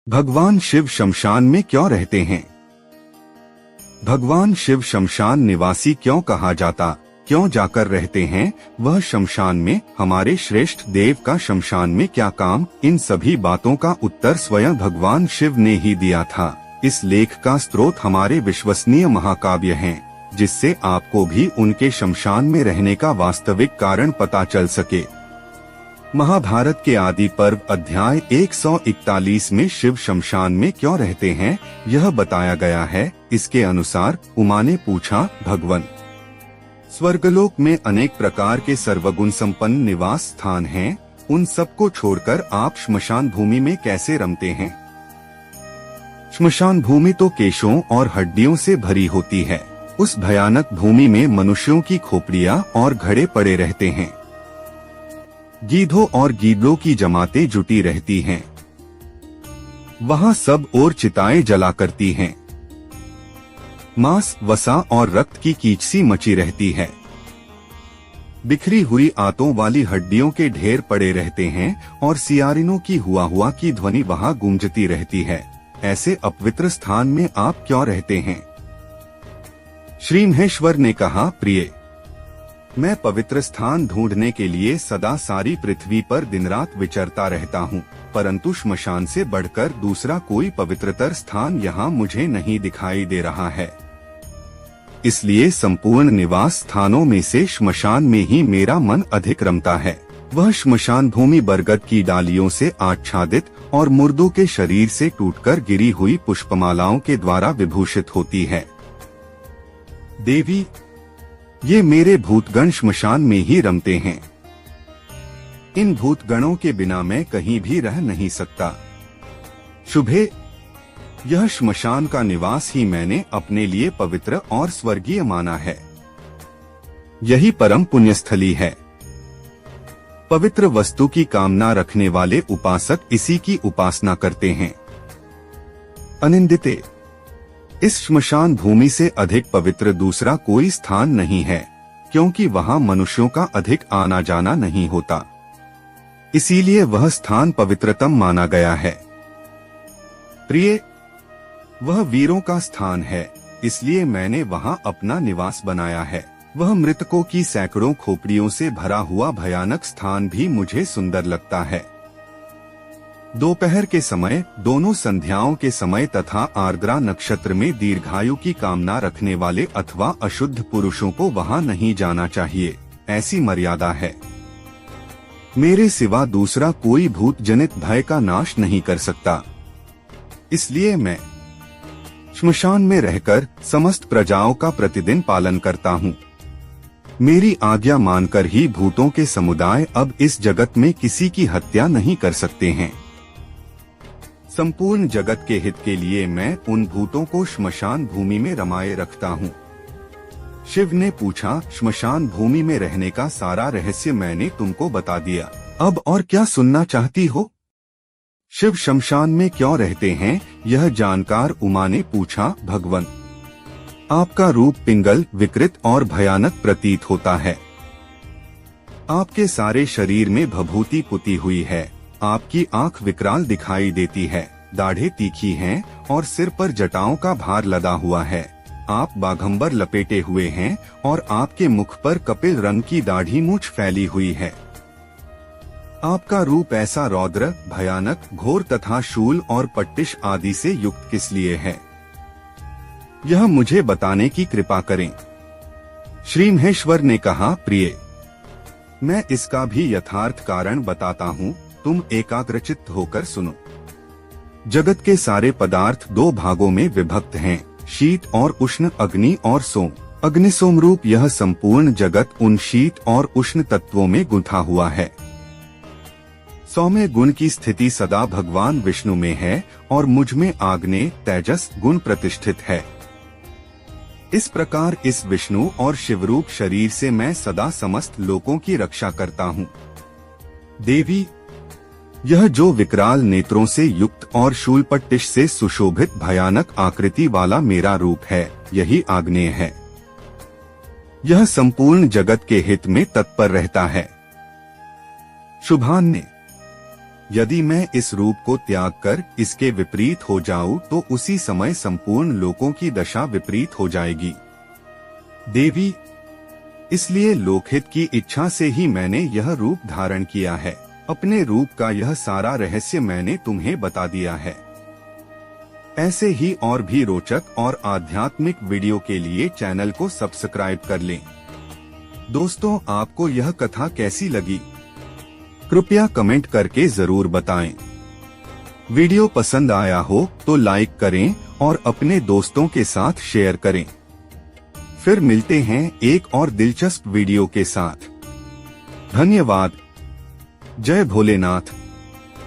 भगवान शिव शमशान में क्यों रहते हैं? भगवान शिव शमशान निवासी क्यों कहा जाता, क्यों जाकर रहते हैं? वह शमशान में हमारे श्रेष्ठ देव का शमशान में क्या काम? इन सभी बातों का उत्तर स्वयं भगवान शिव ने ही दिया था। इस लेख का स्रोत हमारे विश्वसनीय महाकाव्य हैं, जिससे आपको भी उनके शमशान में रहने का वास्तविक कारण पता चल सके। महाभारत के आदि पर्व अध्याय 141 में शिव शमशान में क्यों रहते हैं, यह बताया गया है। इसके अनुसार उमा ने पूछा, भगवन, स्वर्गलोक में अनेक प्रकार के सर्वगुण संपन्न निवास स्थान हैं, उन सबको छोड़कर आप श्मशान भूमि में कैसे रमते हैं? श्मशान भूमि तो केशों और हड्डियों से भरी होती है। उस भयानक भूमि में मनुष्यों की खोपड़ियां और घड़े पड़े रहते हैं। गीधों और गीदड़ों की जमातें जुटी रहती हैं। वहाँ सब ओर चिताएं जला करती हैं। मांस, वसा और रक्त की कीचसी मची रहती है। बिखरी हुई आंतों वाली हड्डियों के ढेर पड़े रहते हैं और सियारिनों की हुआ की ध्वनि वहाँ गूंजती रहती है। ऐसे अपवित्र स्थान में आप क्यों रहते हैं? श्री महेश्वर ने कहा, प्रिय, मैं पवित्र स्थान ढूंढने के लिए सदा सारी पृथ्वी पर दिन रात विचरता रहता हूँ, परंतु श्मशान से बढ़कर दूसरा कोई पवित्रतर स्थान यहाँ मुझे नहीं दिखाई दे रहा है। इसलिए संपूर्ण निवास स्थानों में से श्मशान में ही मेरा मन अधिक रमता है। वह श्मशान भूमि बरगद की डालियों से आच्छादित और मुर्दों के शरीर से टूटकर गिरी हुई पुष्पमालाओं के द्वारा विभूषित होती है। देवी, ये मेरे भूतगण श्मशान में ही रमते हैं। इन भूतगणों के बिना मैं कहीं भी रह नहीं सकता। शुभे, यह श्मशान का निवास ही मैंने अपने लिए पवित्र और स्वर्गीय माना है। यही परम पुण्यस्थली है। पवित्र वस्तु की कामना रखने वाले उपासक इसी की उपासना करते हैं। अनिंदिते, इस श्मशान भूमि से अधिक पवित्र दूसरा कोई स्थान नहीं है, क्योंकि वहाँ मनुष्यों का अधिक आना जाना नहीं होता। इसीलिए वह स्थान पवित्रतम माना गया है। प्रिय, वह वीरों का स्थान है, इसलिए मैंने वहाँ अपना निवास बनाया है। वह मृतकों की सैकड़ों खोपड़ियों से भरा हुआ भयानक स्थान भी मुझे सुंदर लगता है। दोपहर के समय, दोनों संध्याओं के समय तथा आर्द्रा नक्षत्र में दीर्घायु की कामना रखने वाले अथवा अशुद्ध पुरुषों को वहां नहीं जाना चाहिए, ऐसी मर्यादा है। मेरे सिवा दूसरा कोई भूत जनित भय का नाश नहीं कर सकता। इसलिए मैं श्मशान में रहकर समस्त प्रजाओं का प्रतिदिन पालन करता हूँ। मेरी आज्ञा मानकर ही भूतों के समुदाय अब इस जगत में किसी की हत्या नहीं कर सकते हैं। संपूर्ण जगत के हित के लिए मैं उन भूतों को श्मशान भूमि में रमाए रखता हूँ। शिव ने पूछा, श्मशान भूमि में रहने का सारा रहस्य मैंने तुमको बता दिया, अब और क्या सुनना चाहती हो? शिव शमशान में क्यों रहते हैं, यह जानकार उमा ने पूछा, भगवन, आपका रूप पिंगल, विकृत और भयानक प्रतीत होता है। आपके सारे शरीर में भभूति पुती हुई है। आपकी आंख विकराल दिखाई देती है, दाढ़ें तीखी हैं और सिर पर जटाओं का भार लदा हुआ है। आप बाघंबर लपेटे हुए हैं और आपके मुख पर कपिल रंग की दाढ़ी मूंछ फैली हुई है। आपका रूप ऐसा रौद्र, भयानक, घोर तथा शूल और पट्टिश आदि से युक्त किस लिए है, यह मुझे बताने की कृपा करें। श्री महेश्वर ने कहा, प्रिय, मैं इसका भी यथार्थ कारण बताता हूँ, तुम एकाग्रचित्त होकर सुनो। जगत के सारे पदार्थ दो भागों में विभक्त हैं, शीत और उष्ण, अग्नि और सोम। अग्नि सोम रूप यह संपूर्ण जगत उन शीत और उष्ण तत्वों में गुंथा हुआ है। सौम्य गुण की स्थिति सदा भगवान विष्णु में है और मुझ में आग्नेय तेजस गुण प्रतिष्ठित है। इस प्रकार इस विष्णु और शिवरूप शरीर से मैं सदा समस्त लोकों की रक्षा करता हूँ। देवी, यह जो विकराल नेत्रों से युक्त और शूलपट्टिश से सुशोभित भयानक आकृति वाला मेरा रूप है, यही आग्नेय है। यह संपूर्ण जगत के हित में तत्पर रहता है। शुभान्य, यदि मैं इस रूप को त्याग कर इसके विपरीत हो जाऊं तो उसी समय संपूर्ण लोकों की दशा विपरीत हो जाएगी। देवी, इसलिए लोकहित की इच्छा से ही मैंने यह रूप धारण किया है। अपने रूप का यह सारा रहस्य मैंने तुम्हें बता दिया है। ऐसे ही और भी रोचक और आध्यात्मिक वीडियो के लिए चैनल को सब्सक्राइब कर लें। दोस्तों, आपको यह कथा कैसी लगी? कृपया कमेंट करके जरूर बताएं। वीडियो पसंद आया हो तो लाइक करें और अपने दोस्तों के साथ शेयर करें। फिर मिलते हैं एक और दिलचस्प वीडियो के साथ। धन्यवाद। जय भोलेनाथ।